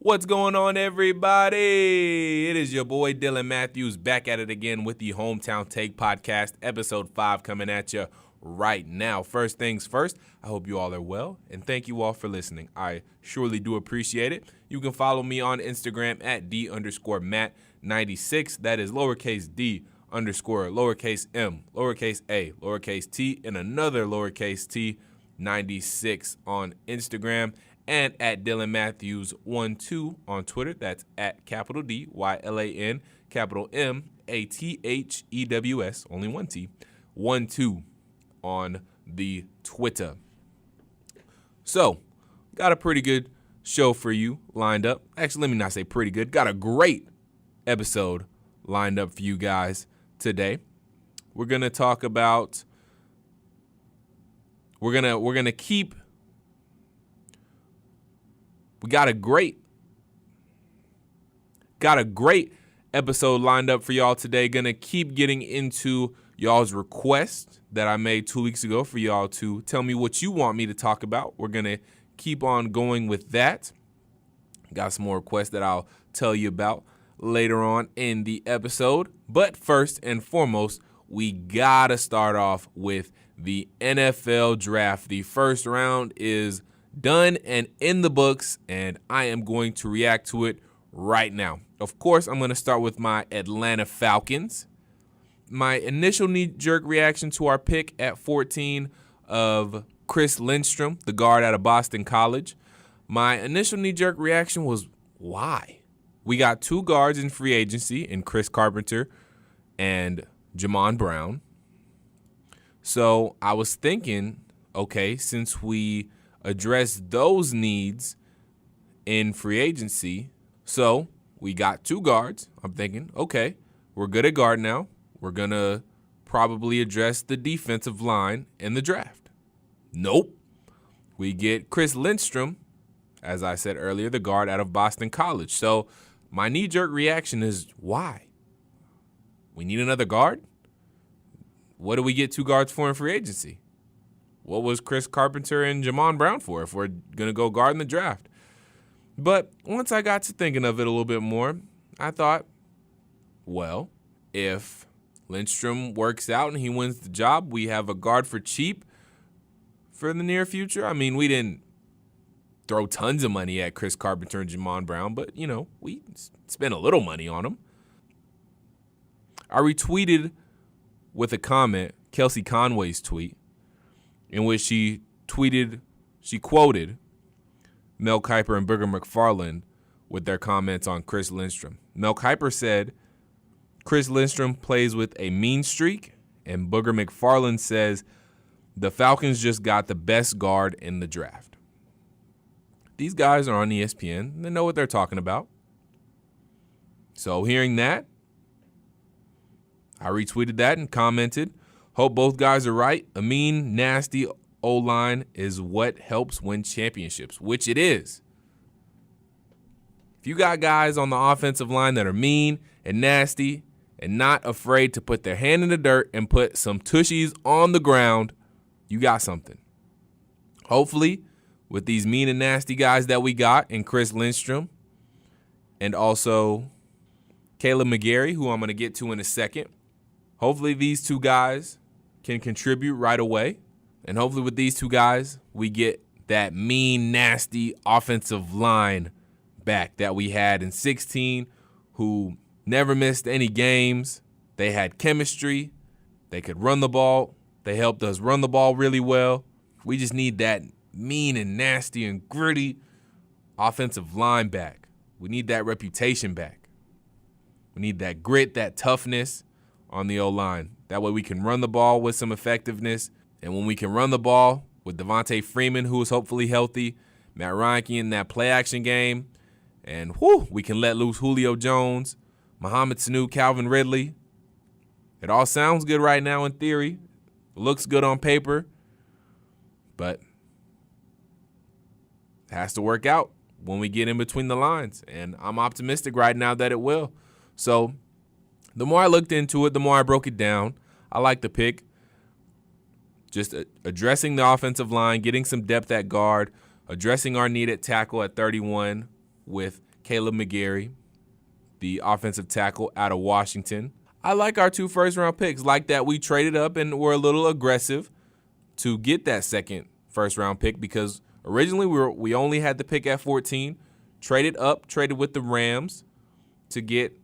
What's going on, everybody? It is your boy Dylan Matthews back at it again with the Hometown Take Podcast, episode 5 coming at you right now. First things first, I hope you all are well, and thank you all for listening. I surely do appreciate it. You can follow me on Instagram at D_Matt96. That is lowercase d underscore lowercase m, lowercase a, lowercase t, and another lowercase t 96 on Instagram. And at Dylan Matthews 12 on Twitter. That's at capital DYLAN, capital MATHEWS, only one T, 12 on the Twitter. So, got a pretty good show for you lined up. Actually, let me not say pretty good. Got a great episode lined up for you guys today. We're gonna talk about. We're gonna keep. We got a great episode lined up for y'all today. Gonna keep getting into y'all's requests that I made 2 weeks ago for y'all to tell me what you want me to talk about. We're gonna keep on going with that. Got some more requests that I'll tell you about later on in the episode. But first and foremost, we gotta start off with the NFL draft. The first round is done and in the books, and I am going to react to it right now. Of course, I'm going to start with my Atlanta Falcons. My initial knee-jerk reaction to our pick at 14 of Chris Lindstrom, the guard out of Boston College. My initial knee-jerk reaction was, why? We got two guards in free agency in Chris Carpenter and Jamon Brown. So I was thinking, okay, since we address those needs in free agency. So we got two guards. I'm thinking, okay, we're good at guard now. We're going to probably address the defensive line in the draft. Nope. We get Chris Lindstrom, as I said earlier, the guard out of Boston College. So my knee-jerk reaction is, why? We need another guard? What do we get two guards for in free agency? What was Chris Carpenter and Jamon Brown for if we're going to go guard in the draft? But once I got to thinking of it a little bit more, I thought, well, if Lindstrom works out and he wins the job, we have a guard for cheap for the near future. I mean, we didn't throw tons of money at Chris Carpenter and Jamon Brown, but, you know, we spent a little money on them. I retweeted with a comment Kelsey Conway's tweet, in which she quoted Mel Kiper and Booger McFarland with their comments on Chris Lindstrom. Mel Kiper said, Chris Lindstrom plays with a mean streak, and Booger McFarland says, the Falcons just got the best guard in the draft. These guys are on ESPN. They know what they're talking about. So hearing that, I retweeted that and commented, hope both guys are right. A mean, nasty O-line is what helps win championships, which it is. If you got guys on the offensive line that are mean and nasty and not afraid to put their hand in the dirt and put some tushies on the ground, you got something. Hopefully, with these mean and nasty guys that we got in Chris Lindstrom and also Caleb McGarry, who I'm going to get to in a second, hopefully these two guys can contribute right away. And hopefully with these two guys, we get that mean, nasty offensive line back that we had in 16, who never missed any games. They had chemistry. They could run the ball. They helped us run the ball really well. We just need that mean and nasty and gritty offensive line back. We need that reputation back. We need that grit, that toughness on the O-line. That way we can run the ball with some effectiveness. And when we can run the ball with Devontae Freeman, who is hopefully healthy, Matt Reinke in that play-action game, and we can let loose Julio Jones, Mohamed Sanu, Calvin Ridley. It all sounds good right now in theory. It looks good on paper. But it has to work out when we get in between the lines. And I'm optimistic right now that it will. So the more I looked into it, the more I broke it down. I like the pick. Just addressing the offensive line, getting some depth at guard, addressing our need at tackle at 31 with Caleb McGarry, the offensive tackle out of Washington. I like our 2 first-round picks. Like that we traded up and were a little aggressive to get that second first-round pick because originally we only had the pick at 14, traded with the Rams to get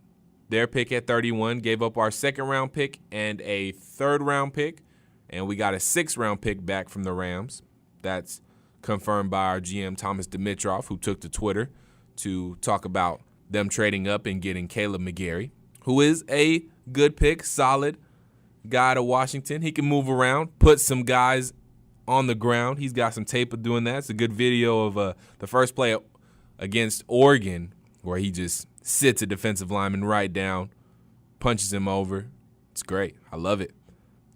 their pick at 31, gave up our second-round pick and a third-round pick, and we got a 6th-round pick back from the Rams. That's confirmed by our GM, Thomas Dimitroff, who took to Twitter to talk about them trading up and getting Caleb McGarry, who is a good pick, solid guy to Washington. He can move around, put some guys on the ground. He's got some tape of doing that. It's a good video of the first play against Oregon where he just sits a defensive lineman right down, punches him over. It's great. I love it.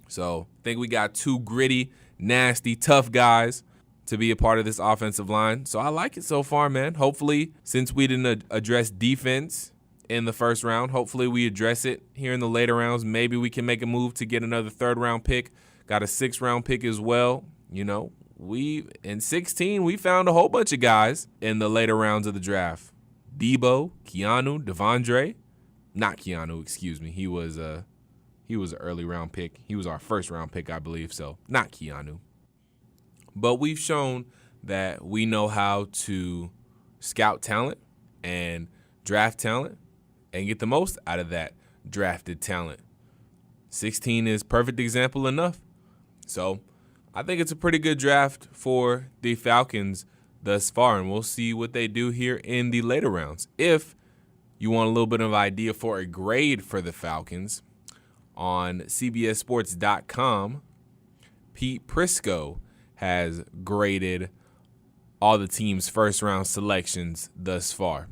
So I think we got 2 gritty, nasty, tough guys to be a part of this offensive line. So I like it so far, man. Hopefully, since we didn't address defense in the first round, hopefully we address it here in the later rounds. Maybe we can make a move to get another 3rd-round pick. Got a 6th-round pick as well. You know, in 16, we found a whole bunch of guys in the later rounds of the draft. Debo, Keanu, Devondre. Not Keanu, excuse me. He was an early round pick. He was our 1st-round pick, I believe, so not Keanu. But we've shown that we know how to scout talent and draft talent and get the most out of that drafted talent. 16 is perfect example enough. So I think it's a pretty good draft for the Falcons thus far, and we'll see what they do here in the later rounds. If you want a little bit of idea for a grade for the Falcons, on CBSSports.com, Pete Prisco has graded all the team's first-round selections thus far.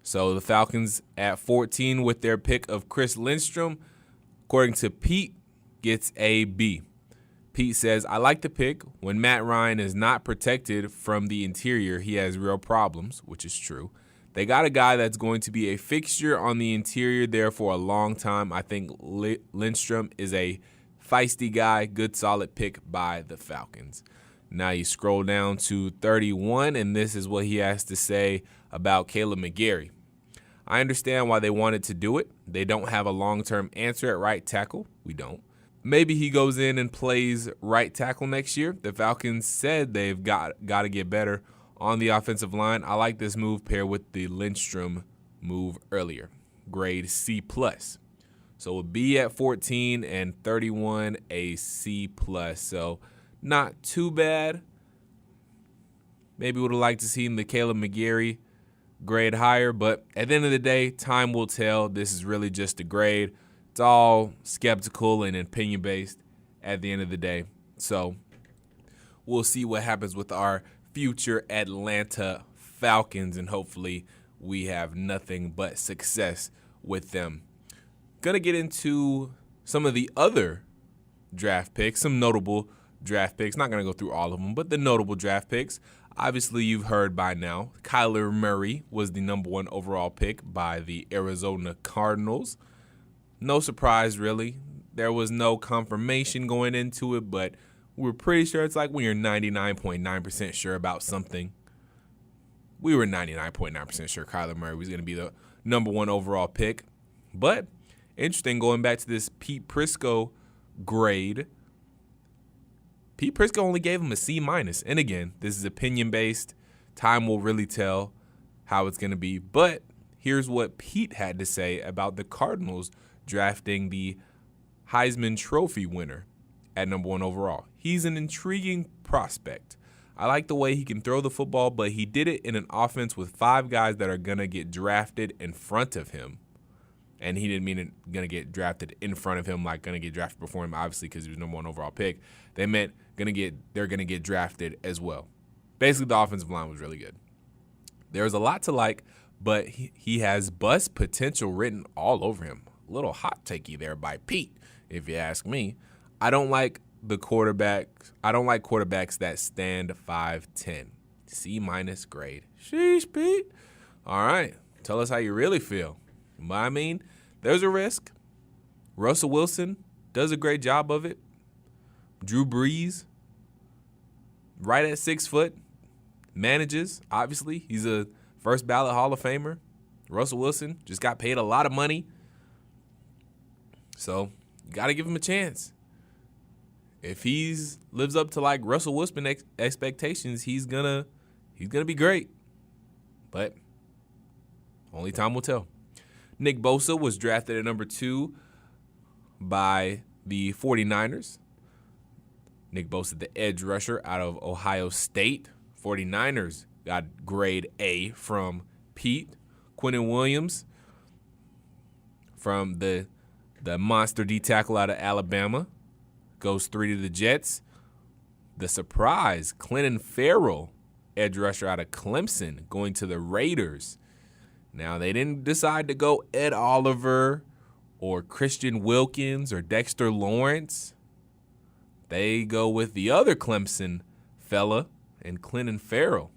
So the Falcons at 14 with their pick of Chris Lindstrom, according to Pete, gets a B. Pete says, I like the pick. When Matt Ryan is not protected from the interior, he has real problems, which is true. They got a guy that's going to be a fixture on the interior there for a long time. I think Lindstrom is a feisty guy, good solid pick by the Falcons. Now you scroll down to 31, and this is what he has to say about Caleb McGarry. I understand why they wanted to do it. They don't have a long-term answer at right tackle. We don't. Maybe he goes in and plays right tackle next year. The Falcons said they've got to get better on the offensive line. I like this move paired with the Lindstrom move earlier. Grade C+. So a B at 14 and 31, a C+. So not too bad. Maybe would have liked to see the Caleb McGarry grade higher, but at the end of the day, time will tell. This is really just a grade. It's all skeptical and opinion-based at the end of the day. So we'll see what happens with our future Atlanta Falcons, and hopefully we have nothing but success with them. Gonna get into some of the other draft picks, some notable draft picks. Not gonna go through all of them, but the notable draft picks. Obviously, you've heard by now, Kyler Murray was the number 1 overall pick by the Arizona Cardinals. No surprise, really. There was no confirmation going into it, but we're pretty sure. It's like when you're 99.9% sure about something. We were 99.9% sure Kyler Murray was going to be the number 1 overall pick. But interesting, going back to this Pete Prisco grade, Pete Prisco only gave him a C-. And again, this is opinion-based. Time will really tell how it's going to be. But here's what Pete had to say about the Cardinals drafting the Heisman Trophy winner at number 1 overall. He's an intriguing prospect. I like the way he can throw the football, but he did it in an offense with 5 guys that are going to get drafted in front of him. And he didn't mean it going to get drafted in front of him, like going to get drafted before him, obviously, because he was number 1 overall pick. They meant they're going to get drafted as well. Basically, the offensive line was really good. There's a lot to like, but he has bust potential written all over him. A little hot takey there by Pete, if you ask me. I don't like quarterbacks that stand 5'10". C- grade. Sheesh, Pete. All right. Tell us how you really feel. But I mean, there's a risk. Russell Wilson does a great job of it. Drew Brees, right at 6 foot, manages. Obviously, he's a first ballot Hall of Famer. Russell Wilson just got paid a lot of money. So you got to give him a chance. If he's lives up to like Russell Wilson expectations, he's gonna be great. But only time will tell. Nick Bosa was drafted at number 2 by the 49ers. Nick Bosa, the edge rusher out of Ohio State. 49ers got grade A from Pete. Quinnen Williams from the monster D tackle out of Alabama goes 3 to the Jets. The surprise, Clinton Ferrell, edge rusher out of Clemson, going to the Raiders. Now, they didn't decide to go Ed Oliver or Christian Wilkins or Dexter Lawrence. They go with the other Clemson fella and Clinton Ferrell.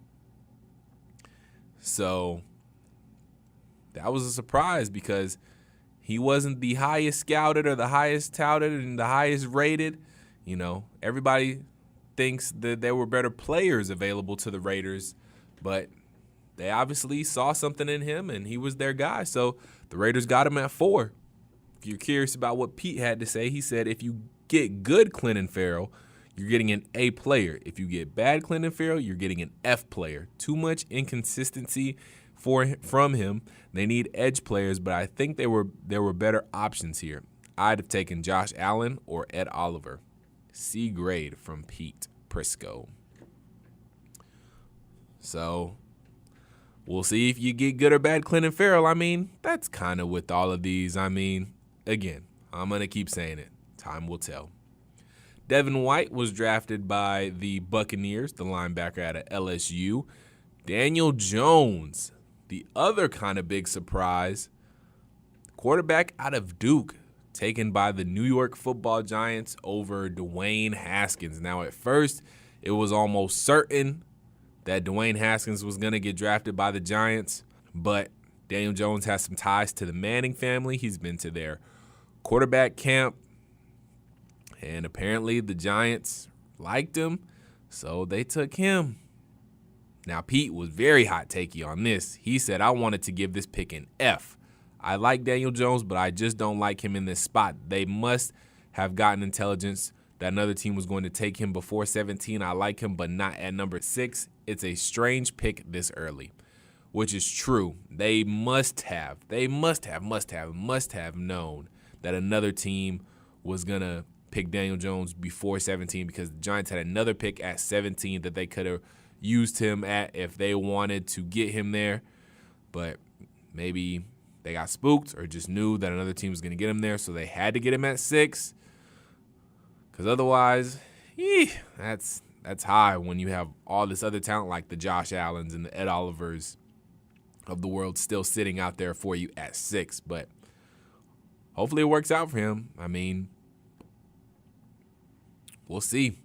So that was a surprise because he wasn't the highest scouted or the highest touted and the highest rated. You know, everybody thinks that there were better players available to the Raiders, but they obviously saw something in him and he was their guy. So the Raiders got him at 4. If you're curious about what Pete had to say, he said if you get good Clinton Ferrell, you're getting an A player. If you get bad Clinton Ferrell, you're getting an F player. Too much inconsistency from him. They need edge players, but I think there were better options here. I'd have taken Josh Allen or Ed Oliver. C grade from Pete Prisco. So we'll see if you get good or bad Clinton Ferrell. I mean, that's kind of with all of these. I mean, again, I'm going to keep saying it. Time will tell. Devin White was drafted by the Buccaneers, the linebacker out of LSU. Daniel Jones, the other kind of big surprise, quarterback out of Duke, taken by the New York Football Giants over Dwayne Haskins. Now, at first, it was almost certain that Dwayne Haskins was going to get drafted by the Giants, but Daniel Jones has some ties to the Manning family. He's been to their quarterback camp, and apparently the Giants liked him, so they took him. Now, Pete was very hot takey on this. He said, I wanted to give this pick an F. I like Daniel Jones, but I just don't like him in this spot. They must have gotten intelligence that another team was going to take him before 17. I like him, but not at number 6. It's a strange pick this early, which is true. They must have known that another team was going to pick Daniel Jones before 17 because the Giants had another pick at 17 that they could have used him at if they wanted to get him there. But maybe they got spooked or just knew that another team was going to get him there, so they had to get him at 6. Because otherwise, that's high when you have all this other talent like the Josh Allens and the Ed Olivers of the world still sitting out there for you at 6. But hopefully it works out for him. I mean, we'll see.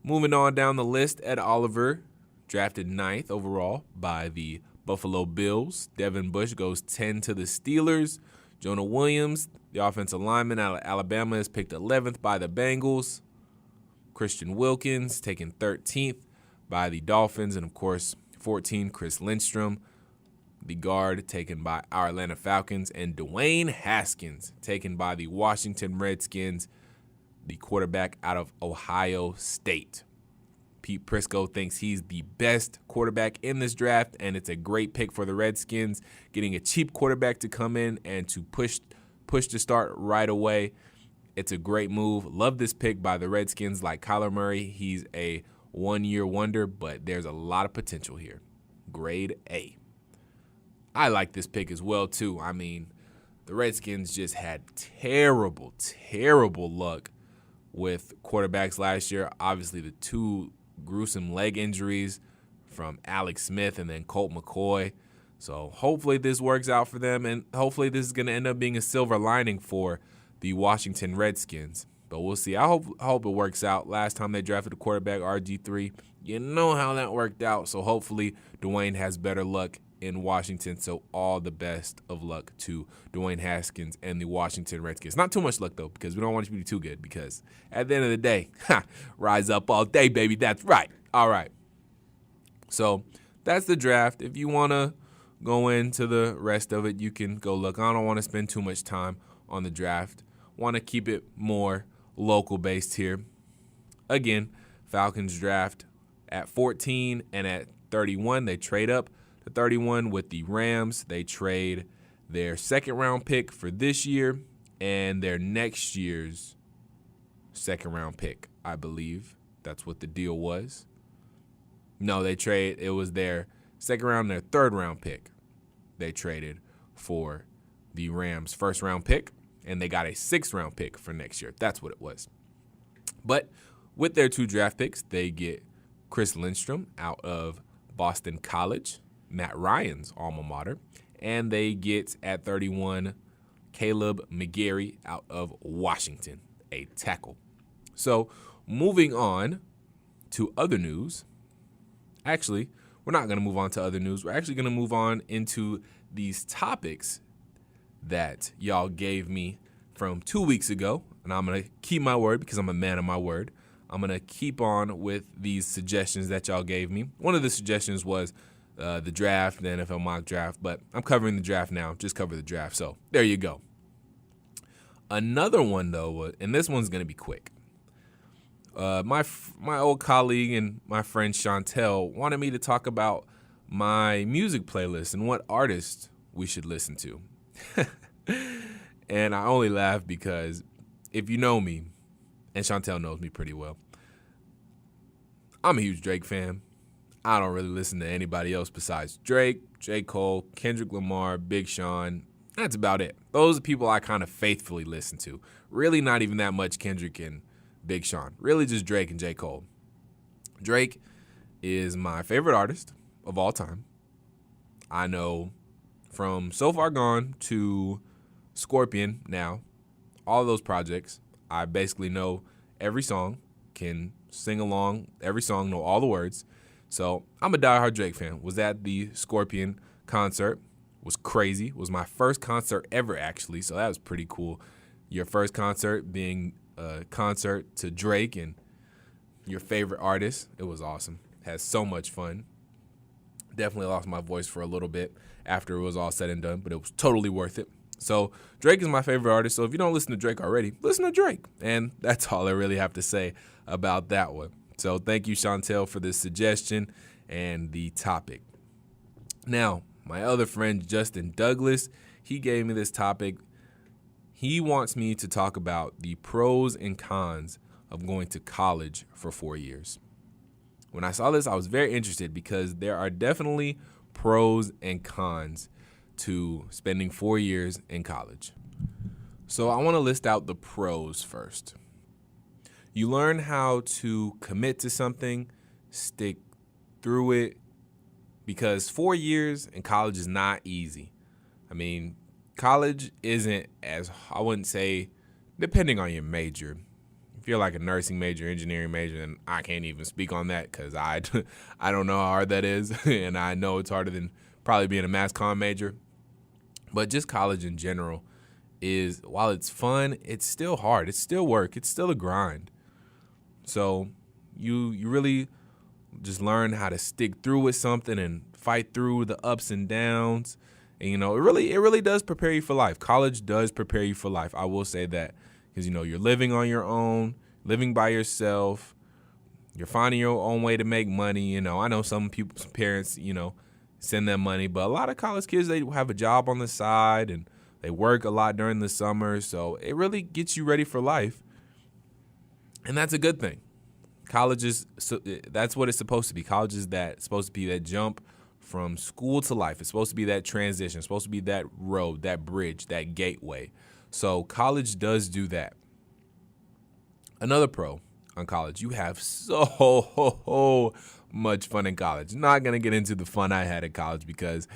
Moving on down the list, Ed Oliver, drafted 9th overall by the Buffalo Bills. Devin Bush goes 10 to the Steelers. Jonah Williams, the offensive lineman out of Alabama, is picked 11th by the Bengals. Christian Wilkins, taken 13th by the Dolphins. And, of course, 14, Chris Lindstrom, the guard, taken by our Atlanta Falcons. And Dwayne Haskins, taken by the Washington Redskins, the quarterback out of Ohio State. Pete Prisco thinks he's the best quarterback in this draft, and it's a great pick for the Redskins, getting a cheap quarterback to come in and to push to start right away. It's a great move. Love this pick by the Redskins. Like Kyler Murray, he's a one-year wonder, but there's a lot of potential here. Grade A. I like this pick as well, too. I mean, the Redskins just had terrible luck with quarterbacks last year. Obviously, the 2 gruesome leg injuries from Alex Smith and then Colt McCoy. So hopefully this works out for them, and hopefully this is going to end up being a silver lining for the Washington Redskins. But we'll see. I hope it works out. Last time they drafted a quarterback, RG3, you know how that worked out. So hopefully Dwayne has better luck in Washington. So all the best of luck to Dwayne Haskins and the Washington Redskins. Not too much luck, though, because we don't want you to be too good, because at the end of the day, rise up all day, baby. That's right. All right. So that's the draft. If you want to go into the rest of it, you can go look. I don't want to spend too much time on the draft. Want to keep it more local based here. Again, Falcons draft at 14 and at 31. They trade up to 31 with the Rams. They trade their second round pick for this year and their next year's second round pick, I believe. That's what the deal was. No, it was their second round and their third round pick. They traded for the Rams' first round pick, and they got a sixth round pick for next year. That's what it was. But with their 2 draft picks, they get Chris Lindstrom out of Boston College, Matt Ryan's alma mater, and they get at 31 Caleb McGarry out of Washington, a tackle. So moving on to other news. Actually, we're not going to move on to other news. We're actually going to move on into these topics that y'all gave me from 2 weeks ago. And I'm going to keep my word because I'm a man of my word. I'm going to keep on with these suggestions that y'all gave me. One of the suggestions was the draft, the NFL mock draft. But I'm covering the draft now. Just cover the draft. So there you go. Another one, though, and this one's going to be quick. My old colleague and my friend Chantel wanted me to talk about my music playlist and what artists we should listen to. And I only laugh because if you know me, and Chantel knows me pretty well, I'm a huge Drake fan. I don't really listen to anybody else besides Drake, J. Cole, Kendrick Lamar, Big Sean. That's about it. Those are people I kind of faithfully listen to. Really not even that much Kendrick and Big Sean. Really just Drake and J. Cole. Drake is my favorite artist of all time. I know from So Far Gone to Scorpion now, all of those projects, I basically know every song, can sing along every song, know all the words. So I'm a diehard Drake fan. Was at the Scorpion concert. Was crazy. Was my first concert ever, actually. So that was pretty cool. Your first concert being a concert to Drake and your favorite artist. It was awesome. Had so much fun. Definitely lost my voice for a little bit after it was all said and done, but it was totally worth it. So Drake is my favorite artist. So if you don't listen to Drake already, listen to Drake. And that's all I really have to say about that one. So thank you, Chantel, for this suggestion and the topic. Now, my other friend, Justin Douglas, he gave me this topic. He wants me to talk about the pros and cons of going to college for 4 years. When I saw this, I was very interested because there are definitely pros and cons to spending 4 years in college. So I want to list out the pros first. You learn how to commit to something, stick through it, because 4 years in college is not easy. I mean, college isn't as, I wouldn't say, depending on your major. If you're like a nursing major, engineering major, then I can't even speak on that because I don't know how hard that is. And I know it's harder than probably being a mass comm major. But just college in general is, while it's fun, it's still hard. It's still work. It's still a grind. So you really just learn how to stick through with something and fight through the ups and downs. And, you know, it really does prepare you for life. College does prepare you for life. I will say that because, you know, you're living on your own, living by yourself. You're finding your own way to make money. You know, I know some people's parents, you know, send them money, but a lot of college kids, they have a job on the side and they work a lot during the summer. So it really gets you ready for life. And that's a good thing. College is, that's what it's supposed to be. College is supposed to be that jump from school to life. It's supposed to be that transition. It's supposed to be that road, that bridge, that gateway. So college does do that. Another pro on college, you have so much fun in college. Not going to get into the fun I had at college because,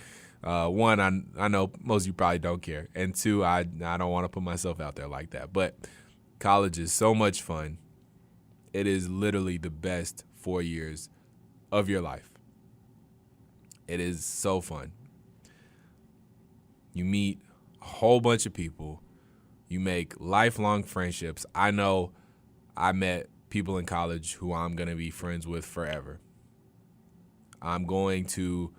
one, I know most of you probably don't care. And two, I don't want to put myself out there like that. But college is so much fun. It is literally the best 4 years of your life. It is so fun. You meet a whole bunch of people. You make lifelong friendships. I know I met people in college who I'm going to be friends with forever. I'm going to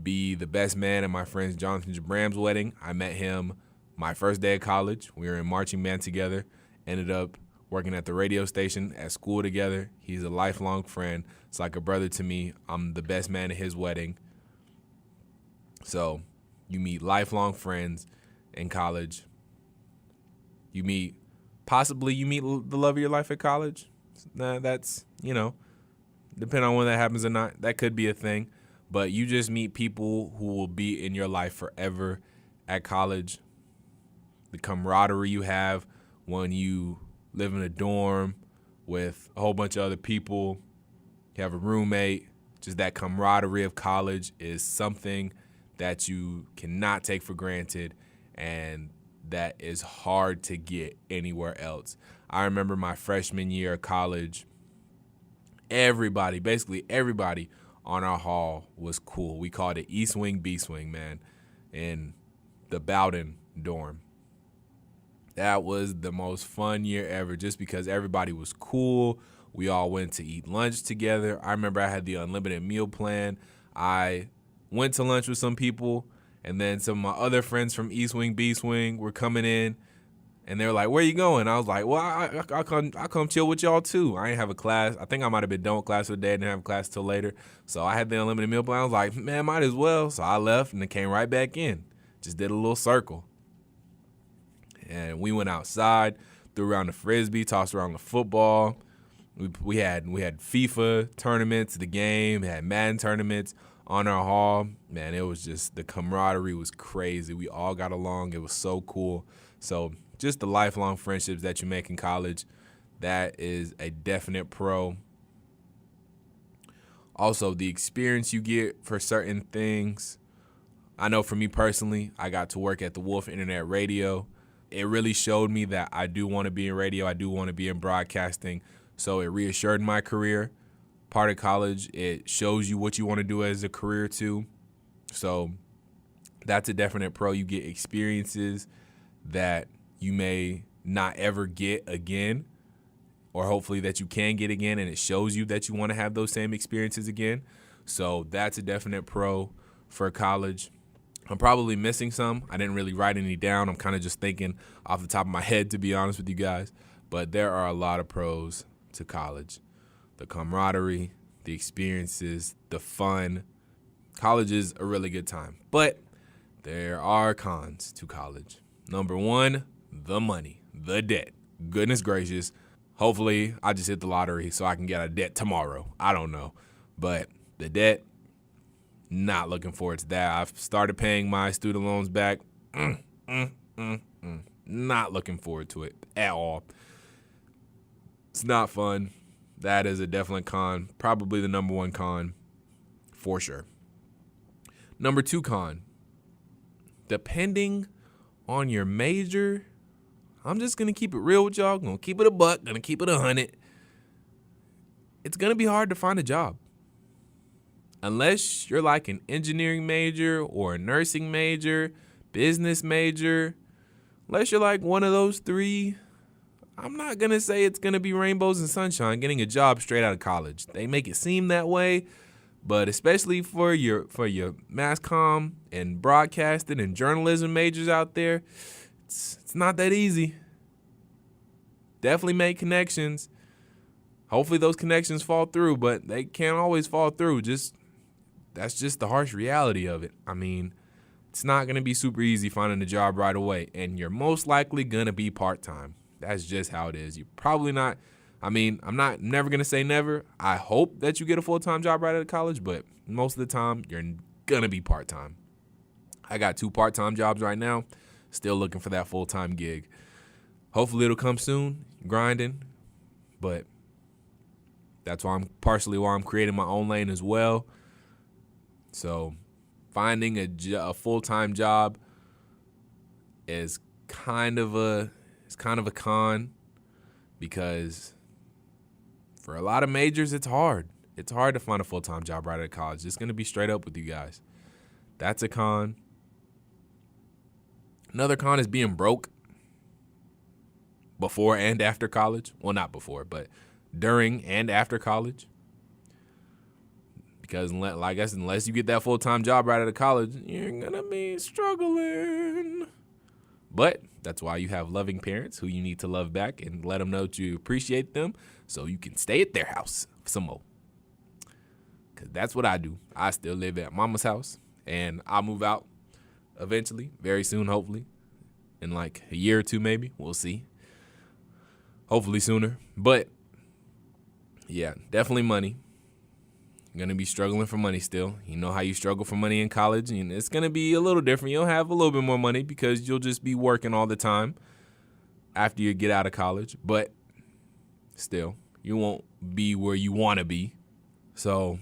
be the best man at my friend Jonathan Jabram's wedding. I met him my first day of college. We were in marching band together, ended up working at the radio station at school together. He's a lifelong friend. It's like a brother to me. I'm the best man at his wedding. So you meet lifelong friends in college. You meet the love of your life at college. That's, depending on when that happens or not, that could be a thing. But you just meet people who will be in your life forever at college. The camaraderie you have when you live in a dorm with a whole bunch of other people, you have a roommate, just that camaraderie of college is something that you cannot take for granted, and that is hard to get anywhere else. I remember my freshman year of college, basically everybody on our hall was cool. We called it East Wing, Beast Wing, man, in the Bowden dorm. That was the most fun year ever just because everybody was cool. We all went to eat lunch together. I remember I had the unlimited meal plan. I went to lunch with some people, and then some of my other friends from East Wing, Beast Wing were coming in, and they were like, "Where you going?" I was like, "Well, I'll come chill with y'all too." I didn't have a class. I think I might have been done with class for the day. I didn't have a class till later. So I had the unlimited meal plan. I was like, man, might as well. So I left and then came right back in. Just did a little circle. And we went outside, threw around the Frisbee, tossed around the football. We had FIFA tournaments, the game, had Madden tournaments on our hall. Man, it was just, the camaraderie was crazy. We all got along. It was so cool. So just the lifelong friendships that you make in college, that is a definite pro. Also, the experience you get for certain things. I know for me personally, I got to work at the Wolf Internet Radio. It really showed me that I do want to be in radio. I do want to be in broadcasting. So it reassured my career. Part of college, it shows you what you want to do as a career too. So that's a definite pro. You get experiences that you may not ever get again, or hopefully that you can get again, and it shows you that you want to have those same experiences again. So that's a definite pro for college. I'm probably missing some. I didn't really write any down. I'm kind of just thinking off the top of my head, to be honest with you guys. But there are a lot of pros to college. The camaraderie, the experiences, the fun. College is a really good time. But there are cons to college. Number one, the money, the debt. Goodness gracious. Hopefully, I just hit the lottery so I can get a debt tomorrow. I don't know. But the debt, not looking forward to that. I've started paying my student loans back. Not looking forward to it at all. It's not fun. That is a definite con. Probably the number one con for sure. Number two con. Depending on your major, I'm just going to keep it real with y'all. Going to keep it a buck. Going to keep it 100. It's going to be hard to find a job. Unless you're like an engineering major or a nursing major, business major, unless you're like one of those three, I'm not going to say it's going to be rainbows and sunshine getting a job straight out of college. They make it seem that way, but especially for your mass comm and broadcasting and journalism majors out there, it's not that easy. Definitely make connections. Hopefully those connections fall through, but they can't always fall through. That's just the harsh reality of it. I mean, it's not going to be super easy finding a job right away, and you're most likely going to be part-time. That's just how it is. You're probably not, I'm not never going to say never. I hope that you get a full-time job right out of college, but most of the time, you're going to be part-time. I got 2 part-time jobs right now, still looking for that full-time gig. Hopefully it'll come soon, grinding, but that's partially why I'm creating my own lane as well. So finding a full-time job is kind of a con, because for a lot of majors, it's hard. It's hard to find a full-time job right out of college. Just going to be straight up with you guys. That's a con. Another con is being broke before and after college. Well, not before, but during and after college. Because unless you get that full-time job right out of college, you're going to be struggling. But that's why you have loving parents who you need to love back and let them know that you appreciate them so you can stay at their house some more. Because that's what I do. I still live at mama's house, and I'll move out eventually, very soon, hopefully. In like a year or two, maybe. We'll see. Hopefully sooner. But, yeah, definitely money. Going to be struggling for money still. You know how you struggle for money in college, and it's going to be a little different. You'll have a little bit more money because you'll just be working all the time after you get out of college. But still, you won't be where you want to be. So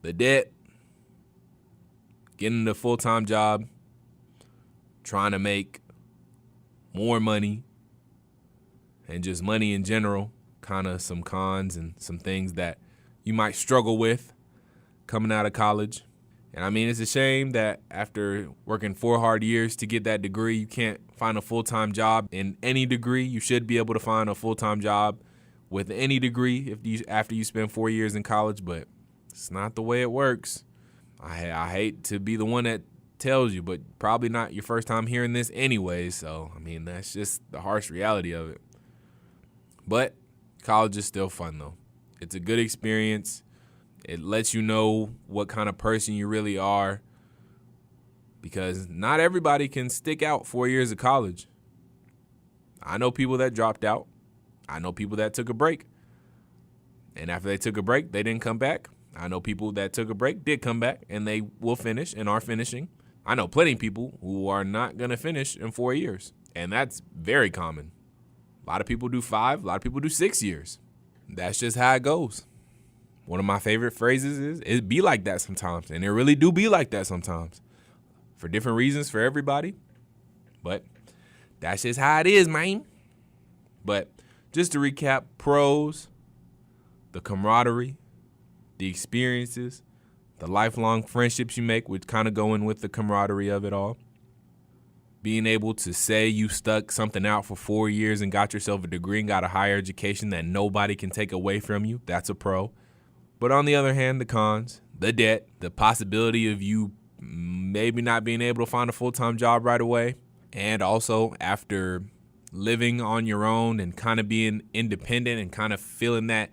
the debt, getting a full-time job, trying to make more money, and just money in general, kind of some cons and some things that you might struggle with coming out of college. And I mean, it's a shame that after working 4 hard years to get that degree, you can't find a full-time job in any degree. You should be able to find a full-time job with any degree after you spend 4 years in college, but it's not the way it works. I hate to be the one that tells you, but probably not your first time hearing this anyway. So, I mean, that's just the harsh reality of it. But college is still fun, though. It's a good experience. It lets you know what kind of person you really are, because not everybody can stick out 4 years of college. I know people that dropped out. I know people that took a break. And after they took a break, they didn't come back. I know people that took a break, did come back, and they will finish and are finishing. I know plenty of people who are not going to finish in 4 years, and that's very common. A lot of people do 5, a lot of people do 6 years. That's just how it goes. One of my favorite phrases is, it be like that sometimes, and it really do be like that sometimes for different reasons for everybody, but that's just how it is, man. But just to recap, pros, the camaraderie, the experiences, the lifelong friendships you make, which kind of go in with the camaraderie of it all. Being able to say you stuck something out for 4 years and got yourself a degree and got a higher education that nobody can take away from you, that's a pro. But on the other hand, the cons, the debt, the possibility of you maybe not being able to find a full-time job right away, and also after living on your own and kind of being independent and kind of feeling that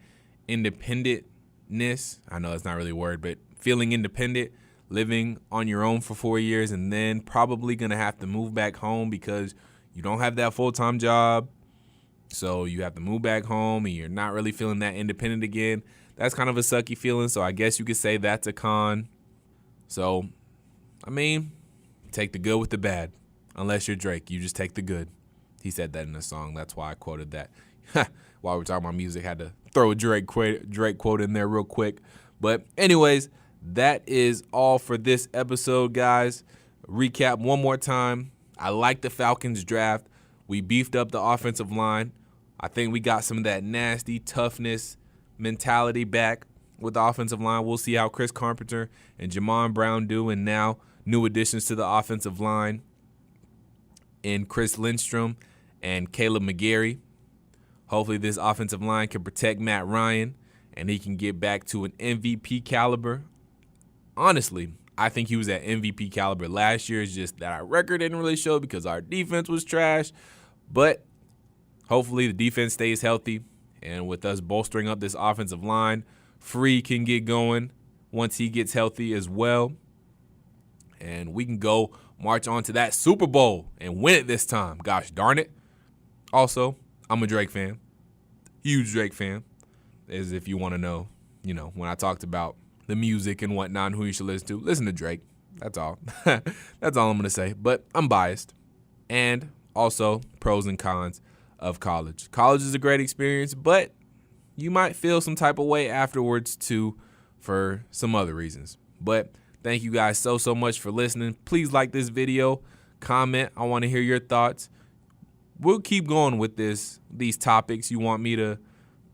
independentness. I know that's not really a word, but feeling independent, living on your own for 4 years, and then probably going to have to move back home because you don't have that full-time job. So you have to move back home and you're not really feeling that independent again. That's kind of a sucky feeling. So I guess you could say that's a con. So, I mean, take the good with the bad. Unless you're Drake, you just take the good. He said that in a song. That's why I quoted that. While we're talking about music, I had to throw a Drake quote in there real quick. But anyways, that is all for this episode, guys. Recap one more time. I like the Falcons draft. We beefed up the offensive line. I think we got some of that nasty toughness mentality back with the offensive line. We'll see how Chris Carpenter and Jamon Brown do. And now new additions to the offensive line in Chris Lindstrom and Caleb McGarry. Hopefully this offensive line can protect Matt Ryan and he can get back to an MVP caliber. Honestly, I think he was at MVP caliber last year. It's just that our record didn't really show because our defense was trash. But hopefully the defense stays healthy. And with us bolstering up this offensive line, Free can get going once he gets healthy as well. And we can go march on to that Super Bowl and win it this time. Gosh darn it. Also, I'm a Drake fan. Huge Drake fan. As if you want to know, when I talked about the music and whatnot and who you should listen to Drake. That's all. That's all I'm going to say. But I'm biased. And also, pros and cons of college. College is a great experience, but you might feel some type of way afterwards too for some other reasons. But thank you guys so much for listening. Please like this video, comment. I want to hear your thoughts. We'll keep going with these topics you want me to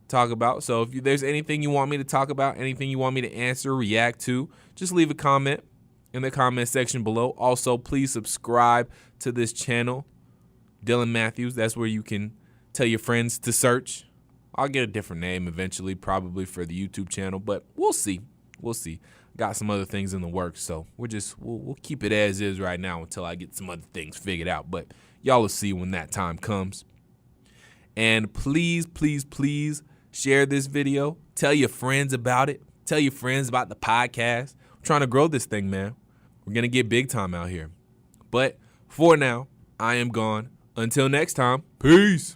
talk about. So if there's anything you want me to talk about, anything you want me to answer, react to, just leave a comment in the comment section below. Also, please subscribe to this channel, Dylan Matthews. That's where you can tell your friends to search. I'll get a different name eventually, probably for the YouTube channel, but we'll see. We'll see. got some other things in the works. So we'll keep it as is right now until I get some other things figured out. But y'all will see when that time comes. And please, please, please share this video. Tell your friends about it. Tell your friends about the podcast. We're trying to grow this thing, man. We're going to get big time out here. But for now, I am gone. Until next time, peace.